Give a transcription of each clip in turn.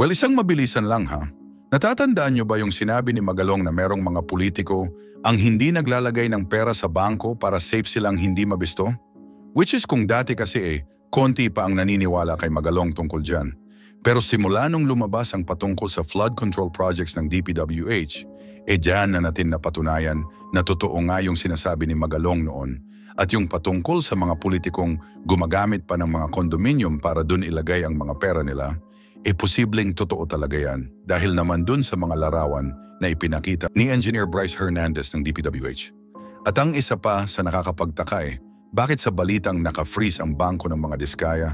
Well, isang mabilisan lang ha. Natatandaan niyo ba yung sinabi ni Magalong na merong mga politiko ang hindi naglalagay ng pera sa bangko para safe silang hindi mabisto? Which is kung dati kasi konti pa ang naniniwala kay Magalong tungkol dyan. Pero simula nung lumabas ang patungkol sa flood control projects ng DPWH, dyan na natin napatunayan na totoo nga yung sinasabi ni Magalong noon at yung patungkol sa mga politikong gumagamit pa ng mga condominium para dun ilagay ang mga pera nila, posibleng totoo talaga yan dahil naman dun sa mga larawan na ipinakita ni Engineer Bryce Hernandez ng DPWH. At ang isa pa sa nakakapagtaka bakit sa balitang naka-freeze ang bangko ng mga diskaya?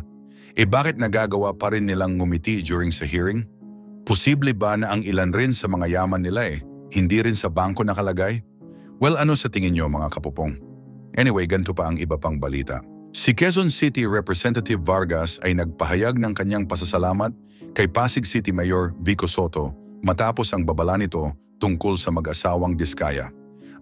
Bakit nagagawa pa rin nilang ngumiti during sa hearing? Posible ba na ang ilan rin sa mga yaman nila hindi rin sa bangko nakalagay? Well, ano sa tingin nyo mga kapupong? Anyway, ganito pa ang iba pang balita. Si Quezon City Representative Vargas ay nagpahayag ng kanyang pasasalamat kay Pasig City Mayor Vico Soto matapos ang babala nito tungkol sa mag-asawang diskaya.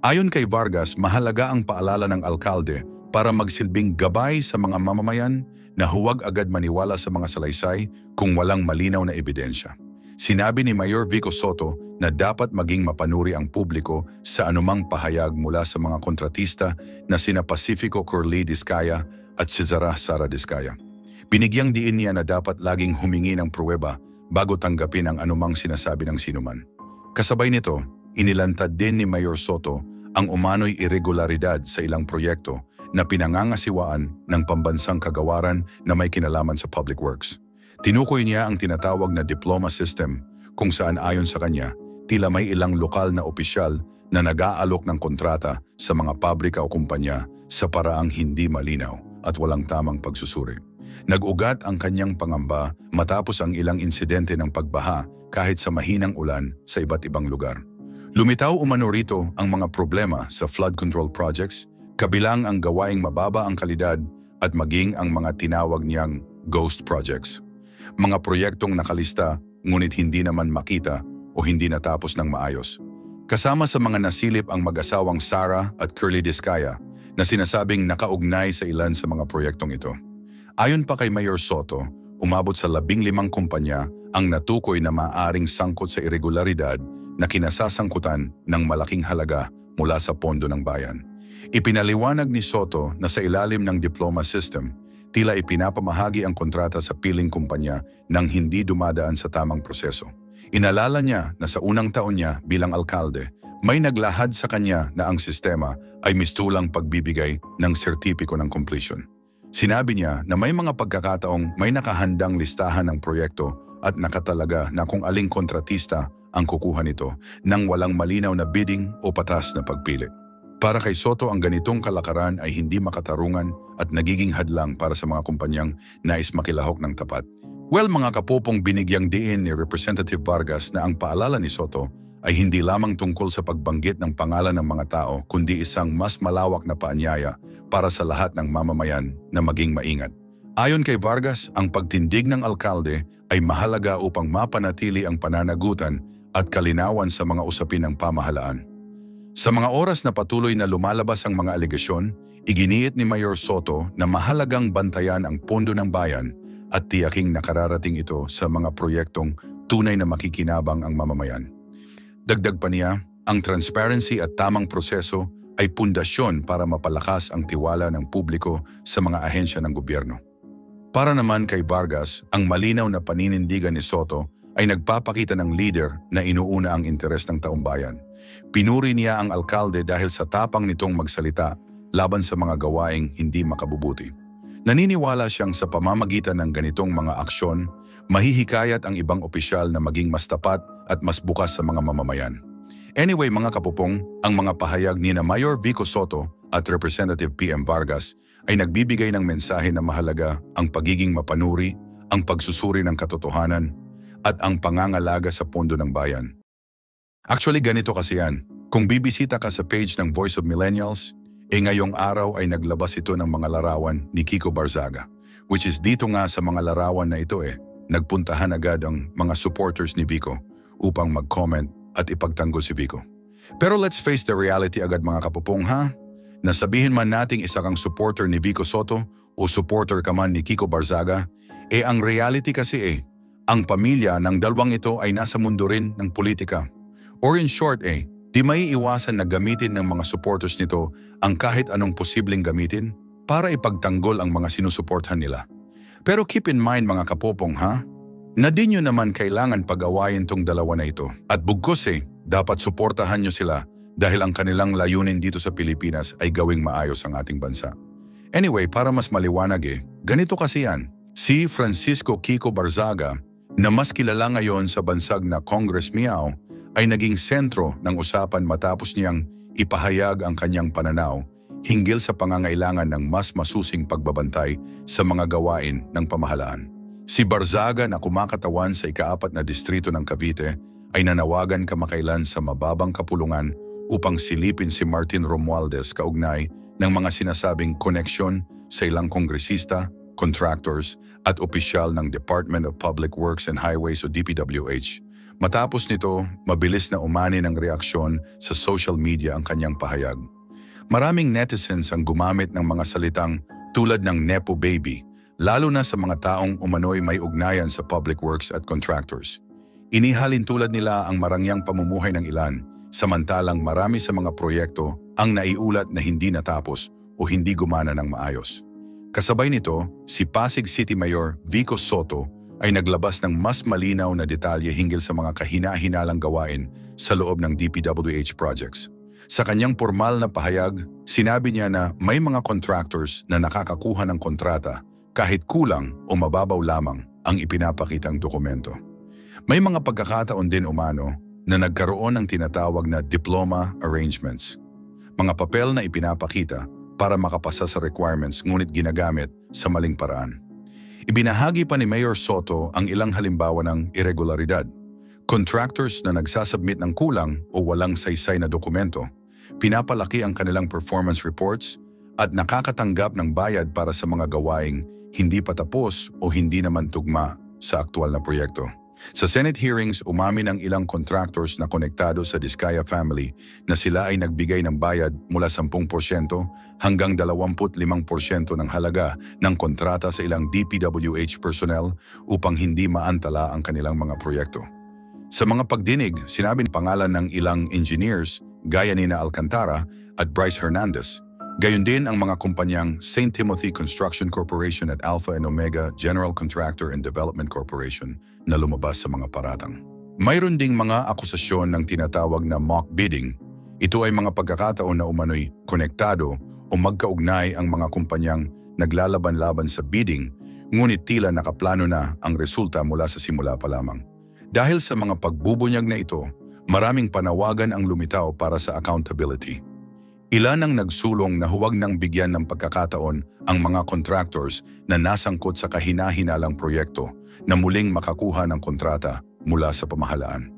Ayon kay Vargas, mahalaga ang paalala ng alkalde para magsilbing gabay sa mga mamamayan na huwag agad maniwala sa mga salaysay kung walang malinaw na ebidensya. Sinabi ni Mayor Vico Soto na dapat maging mapanuri ang publiko sa anumang pahayag mula sa mga kontratista na sina Pacifico Corley Diskaya at Cesara Sara Diskaya. Binigyang diin niya na dapat laging humingi ng pruweba bago tanggapin ang anumang sinasabi ng sinuman. Kasabay nito, inilantad din ni Mayor Soto ang umano'y irregularidad sa ilang proyekto na pinangangasiwaan ng pambansang kagawaran na may kinalaman sa public works. Tinukoy niya ang tinatawag na diploma system kung saan ayon sa kanya, tila may ilang lokal na opisyal na nag-aalok ng kontrata sa mga pabrika o kumpanya sa paraang hindi malinaw at walang tamang pagsusuri. Nag-ugat ang kanyang pangamba matapos ang ilang insidente ng pagbaha kahit sa mahinang ulan sa iba't ibang lugar. Lumitaw umano rito ang mga problema sa flood control projects, kabilang ang gawaing mababa ang kalidad at maging ang mga tinawag niyang ghost projects. Mga proyektong nakalista ngunit hindi naman makita o hindi natapos ng maayos. Kasama sa mga nasilip ang mag-asawang Sara at Curly Diskaya na sinasabing nakaugnay sa ilan sa mga proyektong ito. Ayon pa kay Mayor Soto, umabot sa 15 kumpanya ang natukoy na maaaring sangkot sa irregularidad na kinasasangkutan ng malaking halaga mula sa pondo ng bayan. Ipinaliwanag ni Soto na sa ilalim ng diploma system, tila ipinapamahagi ang kontrata sa piling kumpanya nang hindi dumadaan sa tamang proseso. Inalala niya na sa unang taon niya bilang alkalde, may naglahad sa kanya na ang sistema ay mistulang pagbibigay ng sertipiko ng completion. Sinabi niya na may mga pagkakataong may nakahandang listahan ng proyekto at nakatalaga na kung aling kontratista ang kukuha nito nang walang malinaw na bidding o patas na pagpili. Para kay Soto, ang ganitong kalakaran ay hindi makatarungan at nagiging hadlang para sa mga kumpanyang nais makilahok ng tapat. Well, mga kapupong, binigyang diin ni Representative Vargas na ang paalala ni Soto ay hindi lamang tungkol sa pagbanggit ng pangalan ng mga tao kundi isang mas malawak na paanyaya para sa lahat ng mamamayan na maging maingat. Ayon kay Vargas, ang pagtindig ng alkalde ay mahalaga upang mapanatili ang pananagutan at kalinawan sa mga usapin ng pamahalaan. Sa mga oras na patuloy na lumalabas ang mga alegasyon, iginiit ni Mayor Soto na mahalagang bantayan ang pondo ng bayan at tiyaking nakararating ito sa mga proyektong tunay na makikinabang ang mamamayan. Dagdag pa niya, ang transparency at tamang proseso ay pundasyon para mapalakas ang tiwala ng publiko sa mga ahensya ng gobyerno. Para naman kay Vargas, ang malinaw na paninindigan ni Soto ay nagpapakita ng leader na inuuna ang interes ng taong bayan. Pinuri niya ang alkalde dahil sa tapang nitong magsalita laban sa mga gawaing hindi makabubuti. Naniniwala siyang sa pamamagitan ng ganitong mga aksyon, mahihikayat ang ibang opisyal na maging mas tapat at mas bukas sa mga mamamayan. Anyway mga kapupong, ang mga pahayag ni Mayor Vico Soto at Representative PM Vargas ay nagbibigay ng mensahe na mahalaga ang pagiging mapanuri, ang pagsusuri ng katotohanan, at ang pangangalaga sa pondo ng bayan. Actually, ganito kasi yan. Kung bibisita ka sa page ng Voice of Millennials, ngayong araw ay naglabas ito ng mga larawan ni Kiko Barzaga, which is dito nga sa mga larawan na ito nagpuntahan agad ang mga supporters ni Vico upang mag-comment at ipagtanggol si Vico. Pero let's face the reality agad mga kapupong ha. Nasabihin man nating isa kang supporter ni Vico Soto o supporter ka man ni Kiko Barzaga, ang reality kasi Ang pamilya ng dalawang ito ay nasa mundo rin ng politika. Or in short di maiiwasan na gamitin ng mga supporters nito ang kahit anong posibleng gamitin para ipagtanggol ang mga sinusuporthan nila. Pero keep in mind mga kapopong na di nyo naman kailangan pag-awayin tong dalawa na ito. At bugkos dapat suportahan nyo sila dahil ang kanilang layunin dito sa Pilipinas ay gawing maayos ang ating bansa. Anyway, para mas maliwanag ganito kasi yan. Si Francisco Kiko Barzaga, na mas kilala ngayon sa bansag na Congress Miao, ay naging sentro ng usapan matapos niyang ipahayag ang kanyang pananaw hinggil sa pangangailangan ng mas masusing pagbabantay sa mga gawain ng pamahalaan. Si Barzaga na kumakatawan sa ika-4 na distrito ng Cavite ay nanawagan kamakailan sa mababang kapulungan upang silipin si Martin Romualdez kaugnay ng mga sinasabing koneksyon sa ilang kongresista, contractors at opisyal ng Department of Public Works and Highways o DPWH. Matapos nito, mabilis na umani ng reaksyon sa social media ang kanyang pahayag. Maraming netizens ang gumamit ng mga salitang tulad ng Nepo Baby, lalo na sa mga taong umano'y may ugnayan sa public works at contractors. Inihalin tulad nila ang marangyang pamumuhay ng ilan, samantalang marami sa mga proyekto ang naiulat na hindi natapos o hindi gumana ng maayos. Kasabay nito, si Pasig City Mayor Vico Soto ay naglabas ng mas malinaw na detalye hinggil sa mga kahina-hinalang gawain sa loob ng DPWH projects. Sa kanyang formal na pahayag, sinabi niya na may mga contractors na nakakakuha ng kontrata kahit kulang o mababaw lamang ang ipinapakitang dokumento. May mga pagkakataon din umano na nagkaroon ng tinatawag na diploma arrangements, mga papel na ipinapakita para makapasa sa requirements ngunit ginagamit sa maling paraan. Ibinahagi pa ni Mayor Soto ang ilang halimbawa ng irregularidad. Contractors na nagsasubmit ng kulang o walang saysay na dokumento, pinapalaki ang kanilang performance reports at nakakatanggap ng bayad para sa mga gawaing hindi pa tapos o hindi naman tugma sa aktual na proyekto. Sa Senate hearings, umamin ang ilang contractors na konektado sa Diskaya family na sila ay nagbigay ng bayad mula 10% hanggang 25% ng halaga ng kontrata sa ilang DPWH personnel upang hindi maantala ang kanilang mga proyekto. Sa mga pagdinig, sinabi ng pangalan ng ilang engineers gaya ni Alcantara at Bryce Hernandez. Gayon din ang mga kumpanyang St. Timothy Construction Corporation at Alpha and Omega General Contractor and Development Corporation na lumabas sa mga paratang. Mayroon ding mga akusasyon ng tinatawag na mock bidding. Ito ay mga pagkakataon na umano'y konektado o magkaugnay ang mga kumpanyang naglalaban-laban sa bidding, ngunit tila nakaplano na ang resulta mula sa simula pa lamang. Dahil sa mga pagbubunyag na ito, maraming panawagan ang lumitaw para sa accountability. Ilan ang nagsulong na huwag nang bigyan ng pagkakataon ang mga contractors na nasangkot sa kahina-hinalang proyekto na muling makakuha ng kontrata mula sa pamahalaan.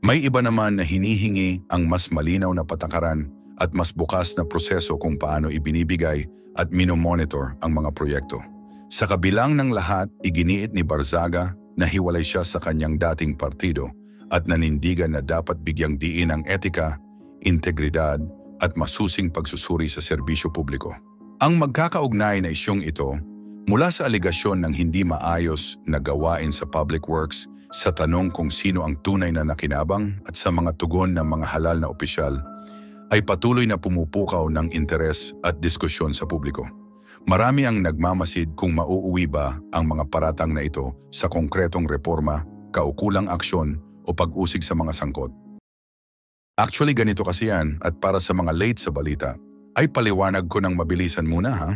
May iba naman na hinihingi ang mas malinaw na patakaran at mas bukas na proseso kung paano ibinibigay at minomonitor ang mga proyekto. Sa kabilang ng lahat, iginiit ni Barzaga na hiwalay siya sa kanyang dating partido at nanindigan na dapat bigyang diin ang etika, integridad, at masusing pagsusuri sa serbisyo publiko. Ang magkakaugnay na isyong ito, mula sa aligasyon ng hindi maayos na gawain sa public works, sa tanong kung sino ang tunay na nakinabang at sa mga tugon ng mga halal na opisyal, ay patuloy na pumupukaw ng interes at diskusyon sa publiko. Marami ang nagmamasid kung mauuwi ba ang mga paratang na ito sa konkretong reforma, kaukulang aksyon o pag-usig sa mga sangkot. Actually, ganito kasi yan at para sa mga late sa balita, ay paliwanag ko ng mabilisan muna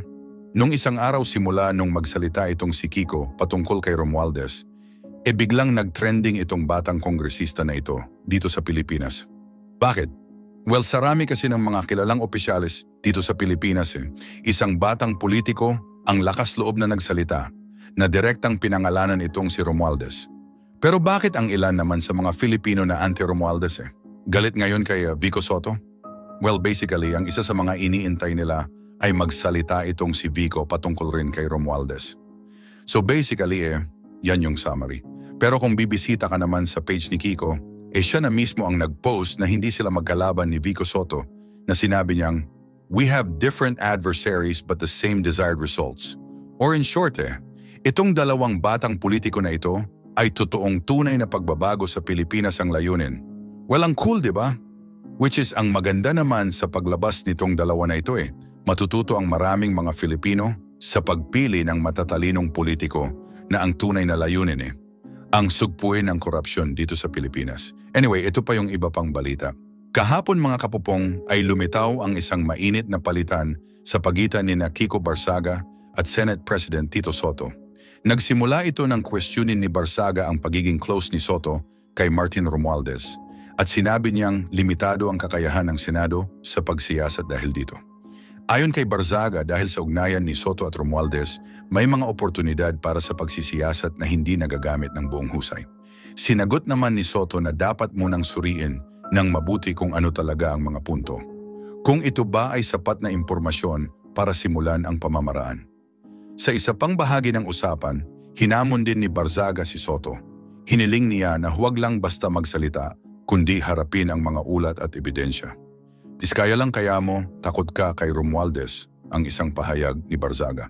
Nung isang araw simula nung magsalita itong si Kiko patungkol kay Romualdez, biglang nag-trending itong batang kongresista na ito dito sa Pilipinas. Bakit? Well, sarami kasi ng mga kilalang opisyalis dito sa Pilipinas Isang batang politiko ang lakas loob na nagsalita na direktang pinangalanan itong si Romualdez. Pero bakit ang ilan naman sa mga Filipino na anti-Romualdez galit ngayon kay Vico Soto? Well, basically, ang isa sa mga iniintay nila ay magsalita itong si Vico patungkol rin kay Romualdez. So basically, yan yung summary. Pero kung bibisita ka naman sa page ni Kiko, siya na mismo ang nag-post na hindi sila magkalaban ni Vico Soto na sinabi niyang, "We have different adversaries but the same desired results." Or in short, itong dalawang batang politiko na ito ay totoong tunay na pagbabago sa Pilipinas ang layunin. Well, ang cool, di ba? Which is ang maganda naman sa paglabas nitong dalawa na ito matututo ang maraming mga Filipino sa pagpili ng matatalinong politiko na ang tunay na layunin ang sugpuin ng korupsyon dito sa Pilipinas. Anyway, ito pa yung iba pang balita. Kahapon mga kapupong ay lumitaw ang isang mainit na palitan sa pagitan ni Kiko Barsaga at Senate President Tito Soto. Nagsimula ito ng questionin ni Barsaga ang pagiging close ni Soto kay Martin Romualdez at sinabi niyang limitado ang kakayahan ng Senado sa pagsiyasat dahil dito. Ayon kay Barsaga, dahil sa ugnayan ni Soto at Romualdez, may mga oportunidad para sa pagsisiyasat na hindi nagagamit ng buong husay. Sinagot naman ni Soto na dapat munang suriin ng mabuti kung ano talaga ang mga punto. Kung ito ba ay sapat na impormasyon para simulan ang pamamaraan. Sa isa pang bahagi ng usapan, hinamon din ni Barsaga si Soto. Hiniling niya na huwag lang basta magsalita, kundi harapin ang mga ulat at ebidensya. Diskaya lang kaya mo, takot ka kay Romualdez, ang isang pahayag ni Barsaga.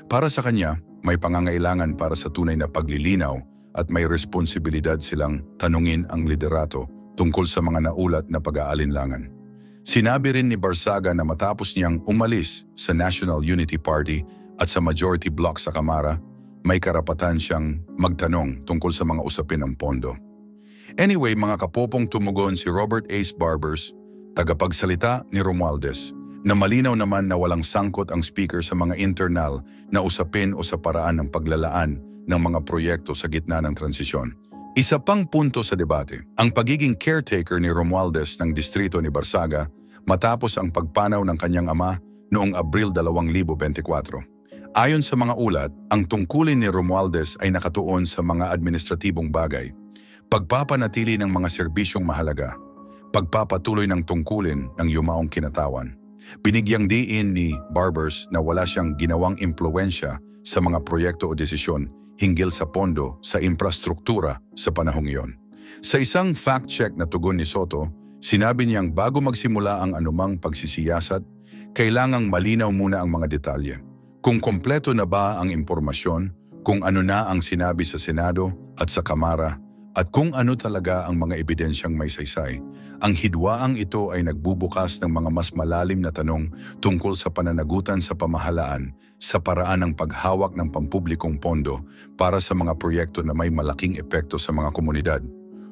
Para sa kanya, may pangangailangan para sa tunay na paglilinaw at may responsibilidad silang tanungin ang liderato tungkol sa mga naulat na pag-aalinlangan. Sinabi rin ni Barsaga na matapos niyang umalis sa National Unity Party at sa majority bloc sa Kamara, may karapatan siyang magtanong tungkol sa mga usapin ng pondo. Anyway, mga kapopong, tumugon si Robert Ace Barbers, tagapagsalita ni Romualdez, na malinaw naman na walang sangkot ang speaker sa mga internal na usapin o sa paraan ng paglalaan ng mga proyekto sa gitna ng transisyon. Isa pang punto sa debate, ang pagiging caretaker ni Romualdez ng distrito ni Barsaga matapos ang pagpanaw ng kanyang ama noong Abril 2024. Ayon sa mga ulat, ang tungkulin ni Romualdez ay nakatuon sa mga administratibong bagay, pagpapanatili ng mga serbisyong mahalaga, pagpapatuloy ng tungkulin ng yumaong kinatawan. Binigyang diin ni Barbers na wala siyang ginawang impluwensya sa mga proyekto o desisyon hinggil sa pondo sa infrastruktura sa panahong iyon. Sa isang fact-check na tugon ni Soto, sinabi niyang bago magsimula ang anumang pagsisiyasat, kailangang malinaw muna ang mga detalye. Kung kompleto na ba ang impormasyon, kung ano na ang sinabi sa Senado at sa Kamara, at kung ano talaga ang mga ebidensyang may saysay. Ang hidwaang ito ay nagbubukas ng mga mas malalim na tanong tungkol sa pananagutan sa pamahalaan sa paraan ng paghawak ng pampublikong pondo para sa mga proyekto na may malaking epekto sa mga komunidad.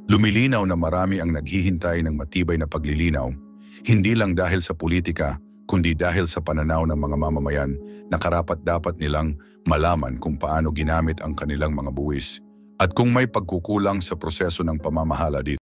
Lumilinaw na marami ang naghihintay ng matibay na paglilinaw, hindi lang dahil sa politika, kundi dahil sa pananaw ng mga mamamayan na karapat-dapat nilang malaman kung paano ginamit ang kanilang mga buwis at kung may pagkukulang sa proseso ng pamamahala dito.